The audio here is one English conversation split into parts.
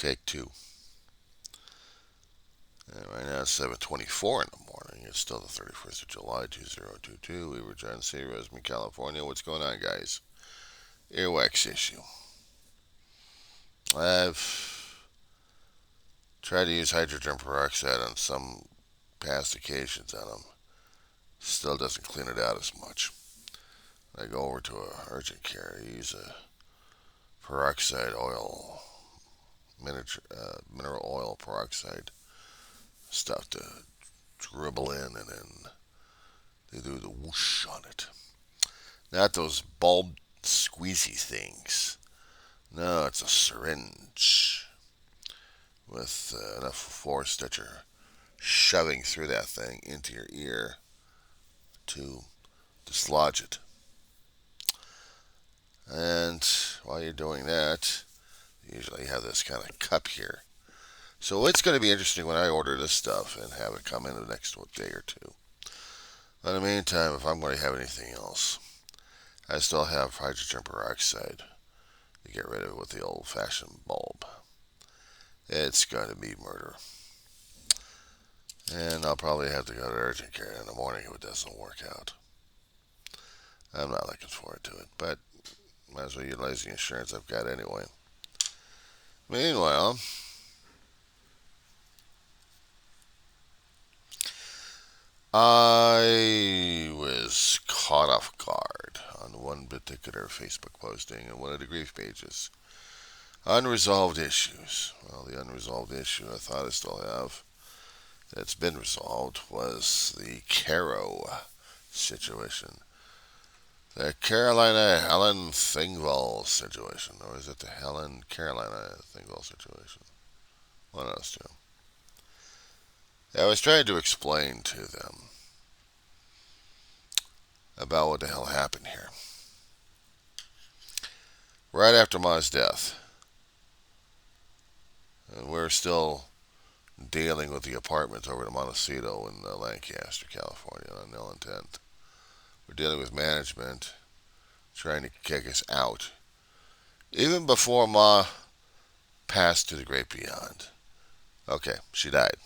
Take two. And right now it's 7:24 in the morning. It's still the 31st of July, 2022. We were John C. Roseman, California. What's going on, guys? Earwax issue. I've tried to use hydrogen peroxide on some past occasions on them. Still doesn't clean it out as much. I go over to a urgent care. I use a peroxide oil, mineral oil peroxide stuff to dribble in, and then they do the whoosh on it. Not those bulb squeezy things. No, it's a syringe with enough force that you're shoving through that thing into your ear to dislodge it. And while you're doing that, you usually have this kind of cup here. So it's going to be interesting when I order this stuff and have it come in the next day or two. In the meantime, if I'm going to have anything else, I still have hydrogen peroxide to get rid of it with the old-fashioned bulb. It's going to be murder. And I'll probably have to go to urgent care in the morning if it doesn't work out. I'm not looking forward to it, but might as well utilize the insurance I've got anyway. Meanwhile, I was caught off guard on one particular Facebook posting in one of the grief pages. Unresolved issues. Well, the unresolved issue I thought I still have that's been resolved was the CARO situation. The Carolina Helen Thingvall situation. Or is it the Helen Carolina Thingvall situation? One of those two. I was trying to explain to them about what the hell happened here. Right after Ma's death, and we're still dealing with the apartments over to Montecito in Lancaster, California on no intent. We're dealing with management trying to kick us out. Even before Ma passed to the great beyond. Okay, she died.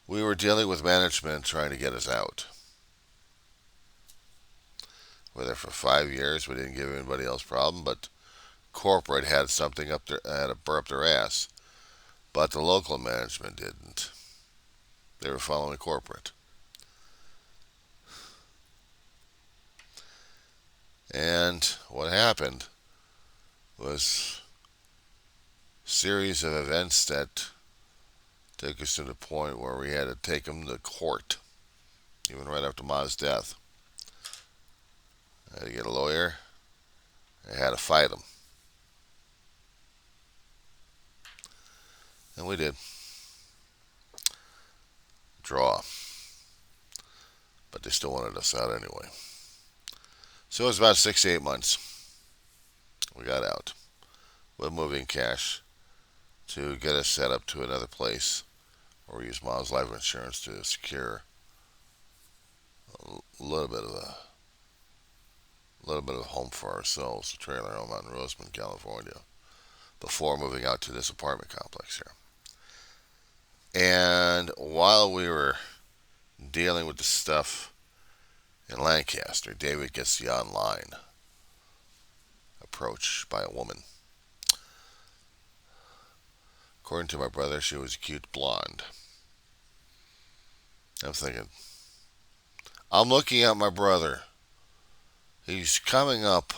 We were dealing with management trying to get us out. We were there for 5 years. We didn't give anybody else a problem, but corporate had something up there, had a burr up their ass. But the local management didn't. They were following corporate. And what happened was a series of events that took us to the point where we had to take them to court, even right after Ma's death. I had to get a lawyer. I had to fight him. And we did. Draw. But they still wanted us out anyway. So it was about 6 to 8 months. We got out with moving cash to get us set up to another place where we used Ma's life insurance to secure a little bit of a home for ourselves, a trailer home out in Roseman, California, before moving out to this apartment complex here. And while we were dealing with the stuff in Lancaster, David gets the online approach by a woman. According to my brother, she was a cute blonde. I'm thinking, I'm looking at my brother. He's coming up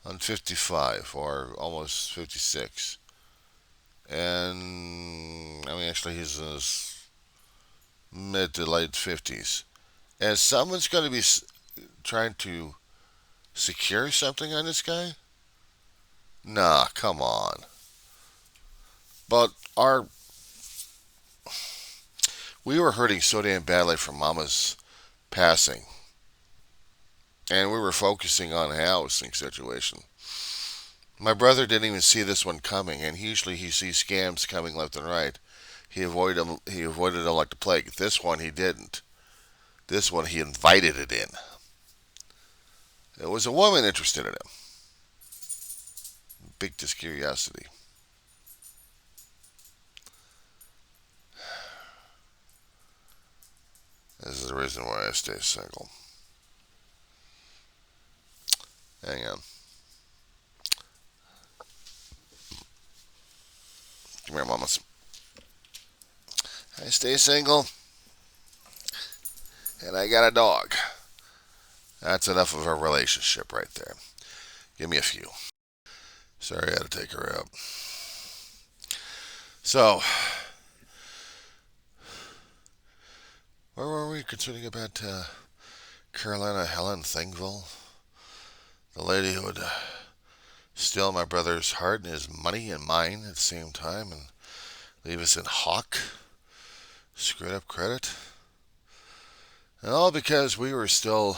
on 55 or almost 56. And, actually he's in his mid to late 50s. And someone's going to be trying to secure something on this guy? Nah, come on. But we were hurting so damn badly from Mama's passing. And we were focusing on a housing situation. My brother didn't even see this one coming, and usually he sees scams coming left and right. He avoided them like the plague. This one he didn't. This one he invited it in. It was a woman interested in him. piqued his curiosity. This is the reason why I stay single. Hang on. Come here, mamas. I stay single, and I got a dog. That's enough of a relationship right there. Give me a few. Sorry, I had to take her out. So, where were we concerning about Carolina Helen Thingville? The lady who would steal my brother's heart and his money and mine at the same time and leave us in hock, screwed up credit. And all because we were still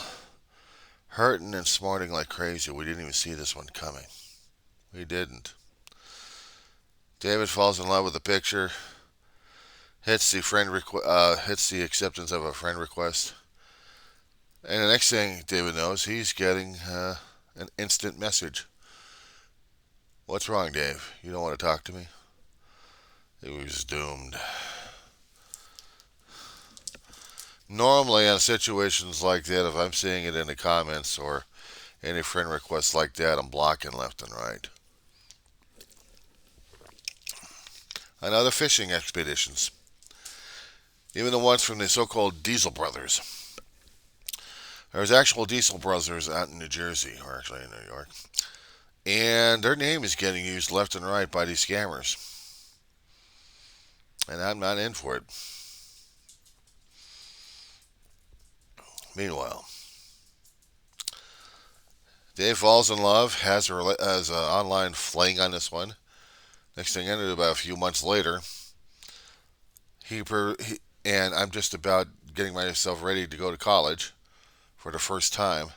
hurting and smarting like crazy. We didn't even see this one coming. We didn't. David falls in love with the picture, hits the acceptance of a friend request, and the next thing David knows, he's getting an instant message. What's wrong, Dave? You don't want to talk to me? It was doomed. Normally, on situations like that, if I'm seeing it in the comments or any friend requests like that, I'm blocking left and right. On other fishing expeditions, even the ones from the so-called Diesel Brothers. There's actual Diesel Brothers out in New Jersey, or actually in New York, and their name is getting used left and right by these scammers. And I'm not in for it. Meanwhile, Dave falls in love, has an online fling on this one. Next thing I know, about a few months later, and I'm just about getting myself ready to go to college for the first time.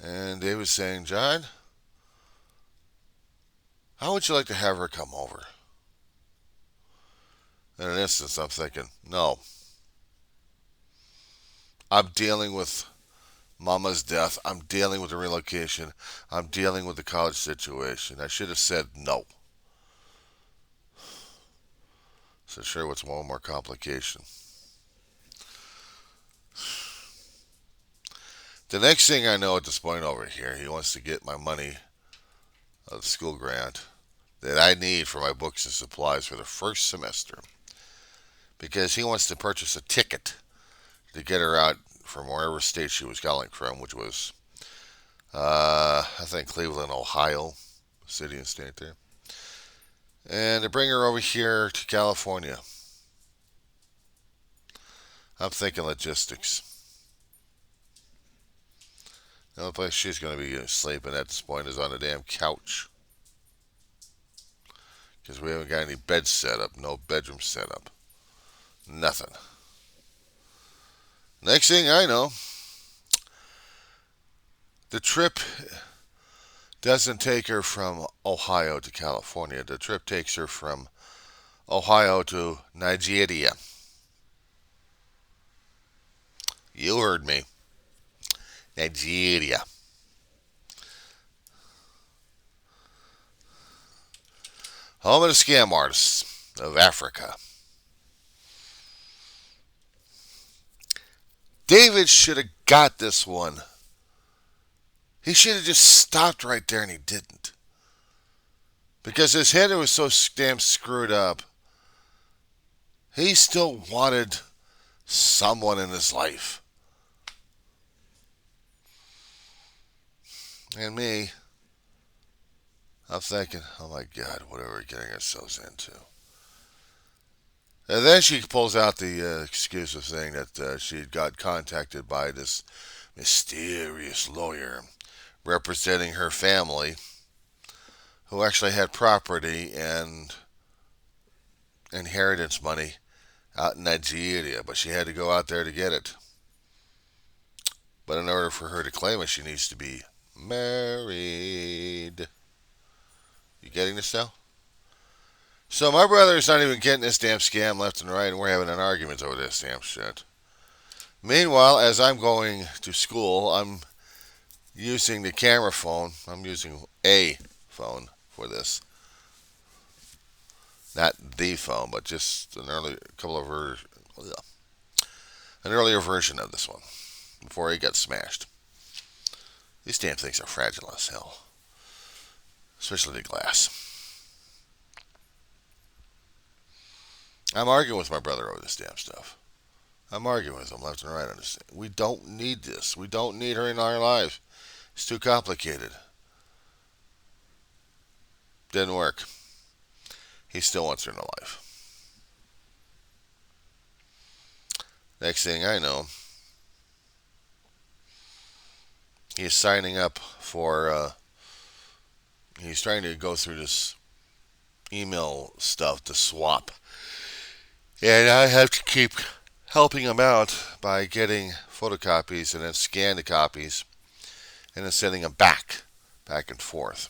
And Dave was saying, John, how would you like to have her come over? In an instance, I'm thinking, no. I'm dealing with Mama's death. I'm dealing with the relocation. I'm dealing with the college situation. I should have said no. So sure, what's one more complication? The next thing I know at this point over here, he wants to get my money of the school grant that I need for my books and supplies for the first semester because he wants to purchase a ticket to get her out from wherever state she was calling from, which was, I think, Cleveland, Ohio, city and state there, and to bring her over here to California. I'm thinking logistics. The only place she's going to be sleeping at this point is on a damn couch. Because we haven't got any bed set up, no bedroom set up. Nothing. Next thing I know, the trip doesn't take her from Ohio to California. The trip takes her from Ohio to Nigeria. You heard me. Nigeria. Home of the scam artists of Africa. David should have got this one. He should have just stopped right there, and he didn't. Because his head was so damn screwed up. He still wanted someone in his life. And me, I'm thinking, oh my God, what are we getting ourselves into? And then she pulls out the excuse of saying that she got contacted by this mysterious lawyer representing her family who actually had property and inheritance money out in Nigeria, but she had to go out there to get it. But in order for her to claim it, she needs to be married. You getting this now? So my brother's not even getting this damn scam left and right, and we're having an argument over this damn shit. Meanwhile, as I'm going to school, I'm using the camera phone. I'm using a phone for this. Not the phone, but just an earlier version of this one before it got smashed. These damn things are fragile as hell, especially the glass. I'm arguing with my brother over this damn stuff. I'm arguing with him left and right on this. We don't need this. We don't need her in our lives. It's too complicated. Didn't work. He still wants her in the life. Next thing I know, he's signing up for, he's trying to go through this email stuff to swap. And I have to keep helping him out by getting photocopies and then scan the copies and then sending them back and forth.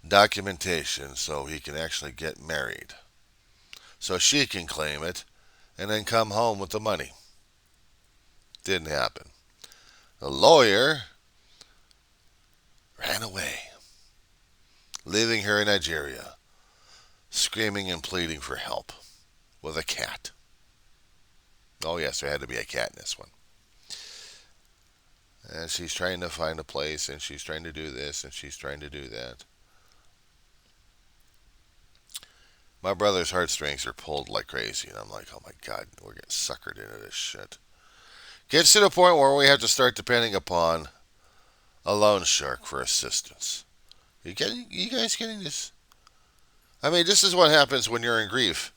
Documentation so he can actually get married. So she can claim it and then come home with the money. Didn't happen. The lawyer ran away, leaving her in Nigeria, screaming and pleading for help with a cat. Oh yes, there had to be a cat in this one. And she's trying to find a place, and she's trying to do this, and she's trying to do that. My brother's heartstrings are pulled like crazy, and I'm like, oh my God, we're getting suckered into this shit. Gets to the point where we have to start depending upon a loan shark for assistance. You guys getting this? I mean, this is what happens when you're in grief,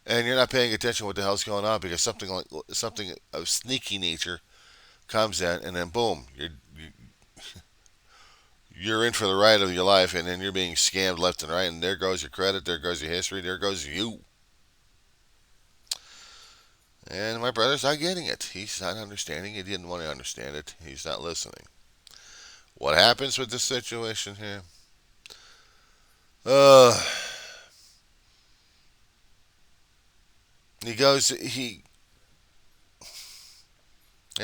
and you're not paying attention what the hell's going on because something of sneaky nature comes in, and then boom, you're in for the ride of your life, and then you're being scammed left and right, and there goes your credit, there goes your history, there goes you. And my brother's not getting it. He's not understanding. He didn't want to understand it. He's not listening. What happens with this situation here? It's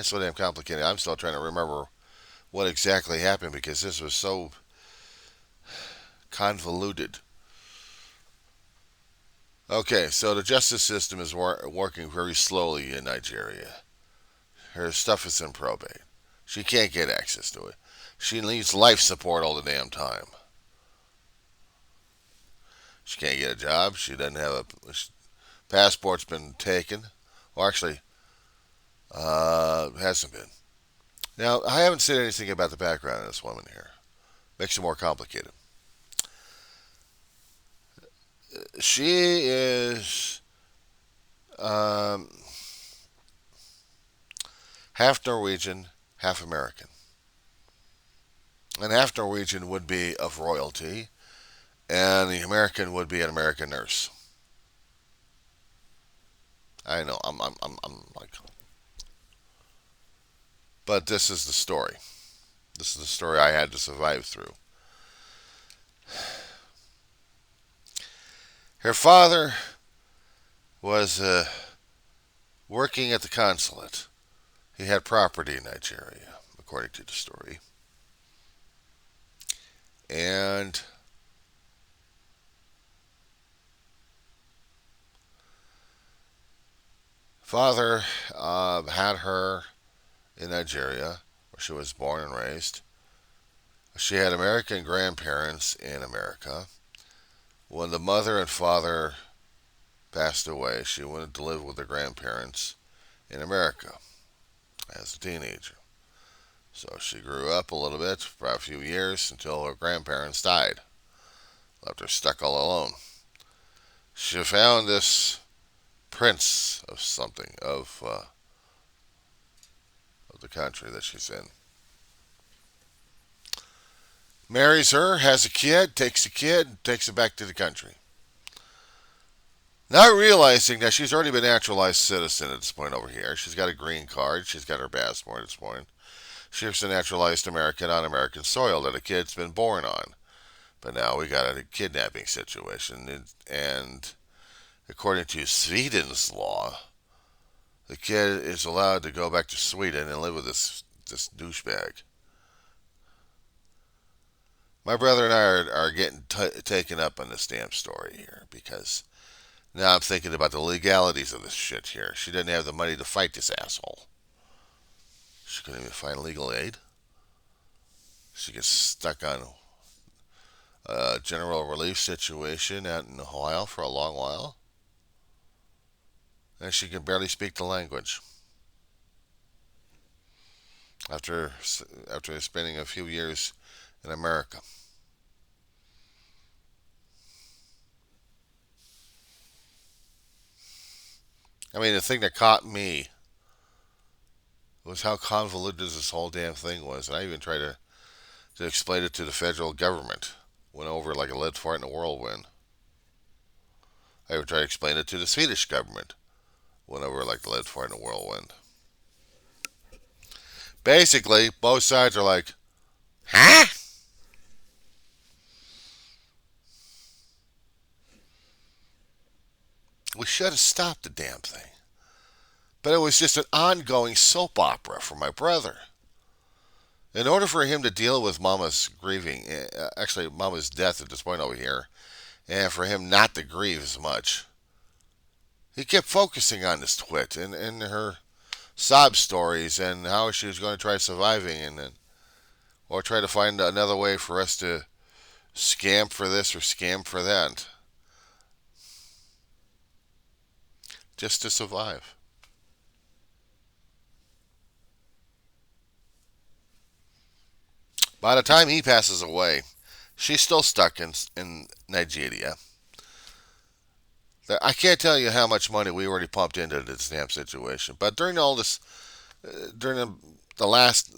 so damn complicated. I'm still trying to remember what exactly happened because this was so convoluted. Okay, so the justice system is working very slowly in Nigeria. Her stuff is in probate. She can't get access to it. She needs life support all the damn time. She can't get a job. She doesn't have a passport's been taken. Or actually, hasn't been. Now, I haven't said anything about the background of this woman here. Makes it more complicated. She is half Norwegian, half American. And half Norwegian would be of royalty, and the American would be an American nurse. I know, I'm like, but this is the story. This is the story I had to survive through. Her father was working at the consulate. He had property in Nigeria, according to the story. And father had her in Nigeria, where she was born and raised. She had American grandparents in America. When the mother and father passed away, she went to live with her grandparents in America as a teenager. So she grew up a little bit for a few years until her grandparents died. Left her stuck all alone. She found this prince of something, of the country that she's in. Marries her, has a kid, takes it back to the country. Not realizing that she's already been naturalized citizen at this point over here. She's got a green card, she's got her passport at this point. She's a naturalized American on American soil that a kid's been born on. But now we got a kidnapping situation, and according to Sweden's law, the kid is allowed to go back to Sweden and live with this douchebag. My brother and I are getting taken up on this damn story here because now I'm thinking about the legalities of this shit here. She didn't have the money to fight this asshole. She couldn't even find legal aid. She gets stuck on a general relief situation out in Ohio for a long while. And she can barely speak the language. After, after spending a few years in America. I mean, the thing that caught me was how convoluted this whole damn thing was. And I even tried to explain it to the federal government. Went over like a lead fart in a whirlwind. I even tried to explain it to the Swedish government. Went over like a lead fart in a whirlwind. Basically, both sides are like, huh? We should have stopped the damn thing. But it was just an ongoing soap opera for my brother. In order for him to deal with Mama's grieving, actually Mama's death at this point over here, and for him not to grieve as much, he kept focusing on this twit and her sob stories and how she was going to try surviving or try to find another way for us to scam for this or scam for that, just to survive. By the time he passes away, she's still stuck in Nigeria. I can't tell you how much money we already pumped into this damn situation. But during all this, during the last,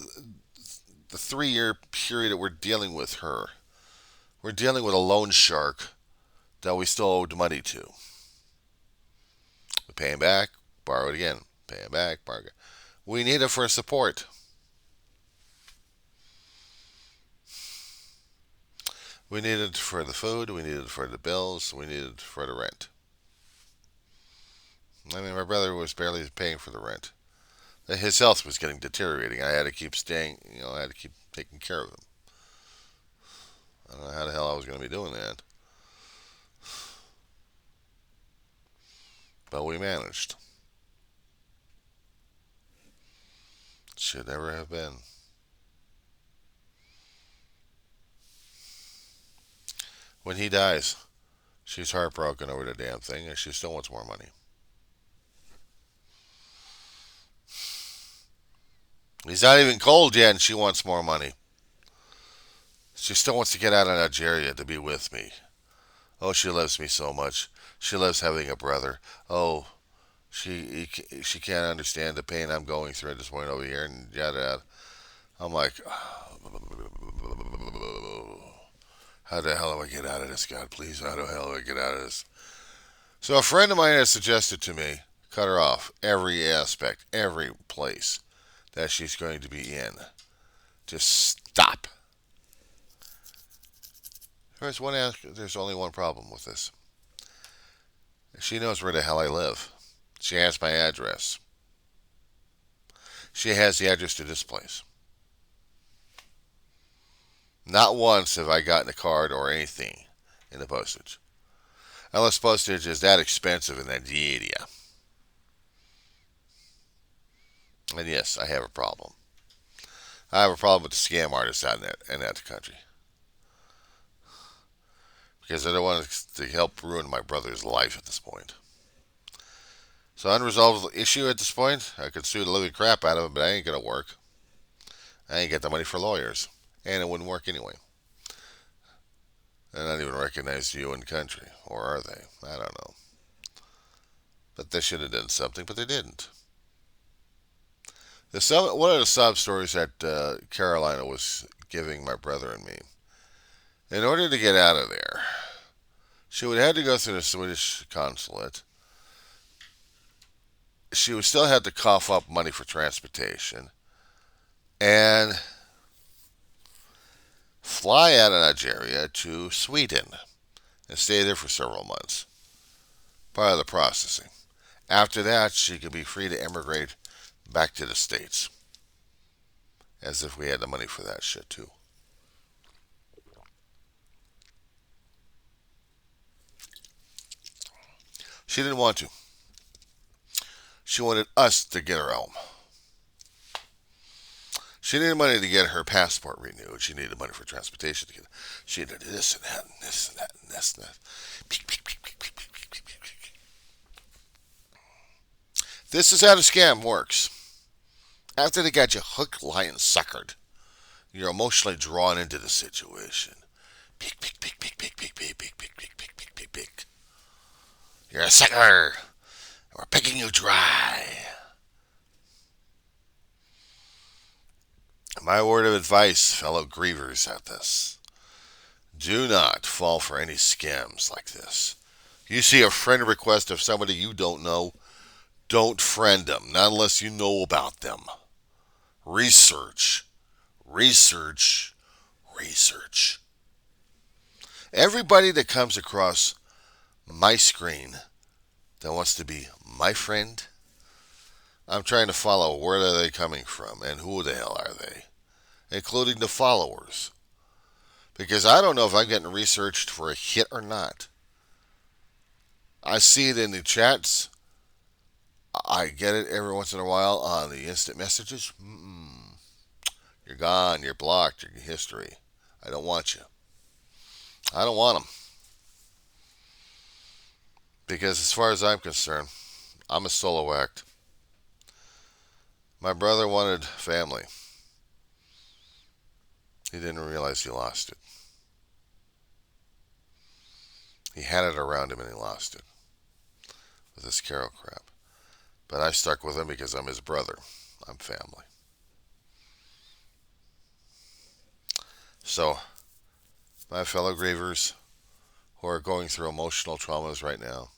the 3 year period that we're dealing with her, we're dealing with a loan shark that we still owed money to. We pay him back, borrow it again, pay him back, borrow it again. We need it for support. We need it for the food, we need it for the bills, we need it for the rent. I mean, my brother was barely paying for the rent. His health was getting deteriorating. I had to keep staying, I had to keep taking care of him. I don't know how the hell I was going to be doing that. But we managed. Should never have been. When he dies, she's heartbroken over the damn thing and she still wants more money. He's not even cold yet and she wants more money. She still wants to get out of Nigeria to be with me. Oh, she loves me so much. She loves having a brother. Oh, she can't understand the pain I'm going through at this point over here and yada yada. I'm like, how the hell do I get out of this, God? Please, how the hell do I get out of this? So a friend of mine has suggested to me, cut her off every aspect, every place that she's going to be in. Just stop. There's only one problem with this. She knows where the hell I live. She has my address. She has the address to this place. Not once have I gotten a card or anything in the postage. Unless postage is that expensive in Nigeria. And yes, I have a problem. I have a problem with the scam artists out in that country. Because I don't want to help ruin my brother's life at this point. So unresolved issue at this point. I could sue the living crap out of him, but I ain't gonna work. I ain't got the money for lawyers, and it wouldn't work anyway. They're not even recognize you in the country, or are they? I don't know. But they should have done something, but they didn't. One of the sob stories that Carolina was giving my brother and me. In order to get out of there, she would have to go through the Swedish consulate. She would still have to cough up money for transportation and fly out of Nigeria to Sweden and stay there for several months. Part of the processing. After that, she could be free to emigrate back to the States. As if we had the money for that shit, too. She didn't want to. She wanted us to get her home. She needed money to get her passport renewed. She needed money for transportation to get. She needed this and that and this and that and this and that. This is how the scam works. After they got you hooked, line, and suckered, you're emotionally drawn into the situation. Peek, peek, peek, peek, peek, peek, peek, peek, peek, peek, peek, peek, peek, peek. You're a sucker. We're picking you dry. My word of advice, fellow grievers at this. Do not fall for any scams like this. You see a friend request of somebody you don't know, don't friend them, not unless you know about them. Research, research, research. Everybody that comes across my screen that wants to be my friend, I'm trying to follow where are they coming from and who the hell are they, including the followers. Because I don't know if I'm getting researched for a hit or not. I see it in the chats. I get it every once in a while on the instant messages. You're gone. You're blocked. Your history. I don't want you. I don't want them. Because as far as I'm concerned, I'm a solo act. My brother wanted family. He didn't realize he lost it. He had it around him and he lost it with this CARO crap. But I stuck with him because I'm his brother. I'm family. So, my fellow grievers who are going through emotional traumas right now,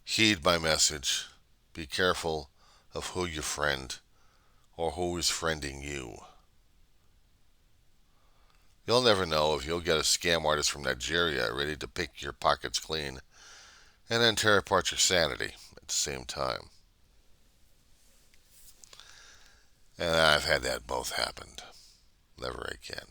heed my message. Be careful of who you friend or who is friending you. You'll never know if you'll get a scam artist from Nigeria ready to pick your pockets clean and then tear apart your sanity at the same time. And I've had that both happened. Never again.